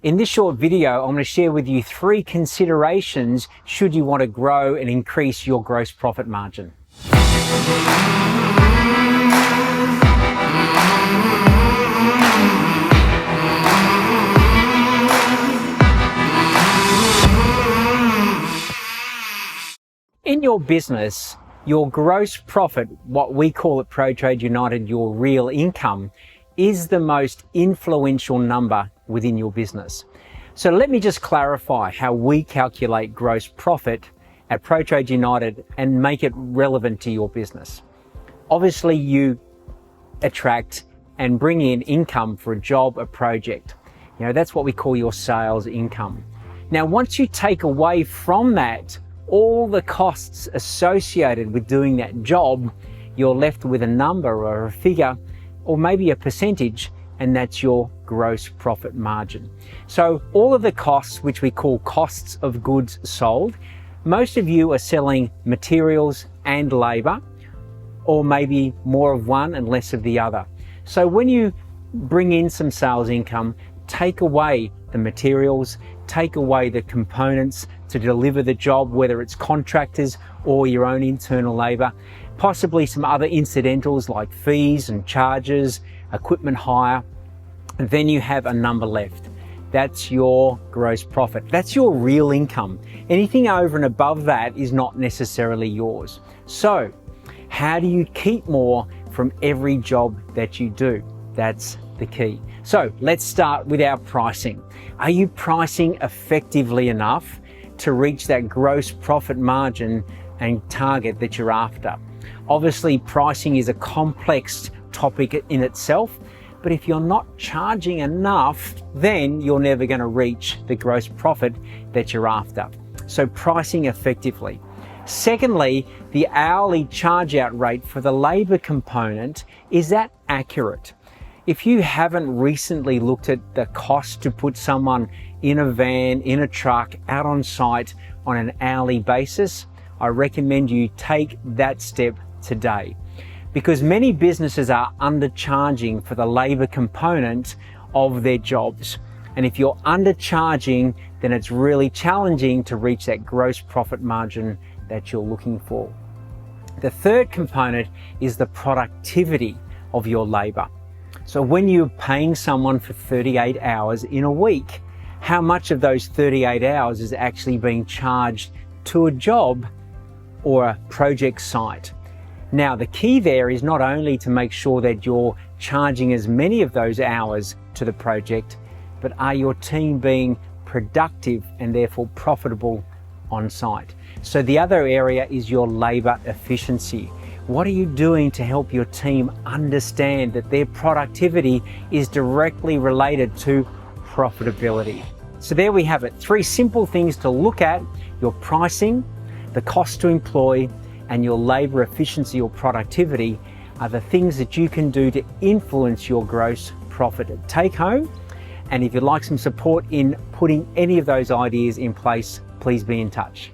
In this short video, I'm going to share with you 3 considerations should you want to grow and increase your gross profit margin. In your business, your gross profit, what we call at ProTrade United, your real income, is the most influential number within your business. So let me just clarify how we calculate gross profit at ProTrade United and make it relevant to your business. Obviously, you attract and bring in income for a job, a project. That's what we call your sales income. Now, once you take away from that all the costs associated with doing that job, you're left with a number or a figure or maybe a percentage, and that's your gross profit margin. So all of the costs, which we call costs of goods sold, most of you are selling materials and labor, or maybe more of one and less of the other. So when you bring in some sales income, take away the materials, take away the components to deliver the job, whether it's contractors or your own internal labor, possibly some other incidentals like fees and charges, equipment hire, and then you have a number left. That's your gross profit. That's your real income. Anything over and above that is not necessarily yours. So how do you keep more from every job that you do? That's the key. So let's start with our pricing. Are you pricing effectively enough to reach that gross profit margin and target that you're after? Obviously, pricing is a complex topic in itself, but if you're not charging enough, then you're never going to reach the gross profit that you're after. So pricing effectively. Secondly, the hourly charge out rate for the labor component, is that accurate? If you haven't recently looked at the cost to put someone in a van, in a truck, out on site on an hourly basis, I recommend you take that step today, because many businesses are undercharging for the labor component of their jobs. And if you're undercharging, then it's really challenging to reach that gross profit margin that you're looking for. The third component is the productivity of your labor. So when you're paying someone for 38 hours in a week, how much of those 38 hours is actually being charged to a job or a project site? Now, the key there is not only to make sure that you're charging as many of those hours to the project, but are your team being productive and therefore profitable on site? So the other area is your labor efficiency. What are you doing to help your team understand that their productivity is directly related to profitability? So there we have it. 3 simple things to look at: your pricing, the cost to employ, and your labor efficiency or productivity are the things that you can do to influence your gross profit take home. And if you'd like some support in putting any of those ideas in place, please be in touch.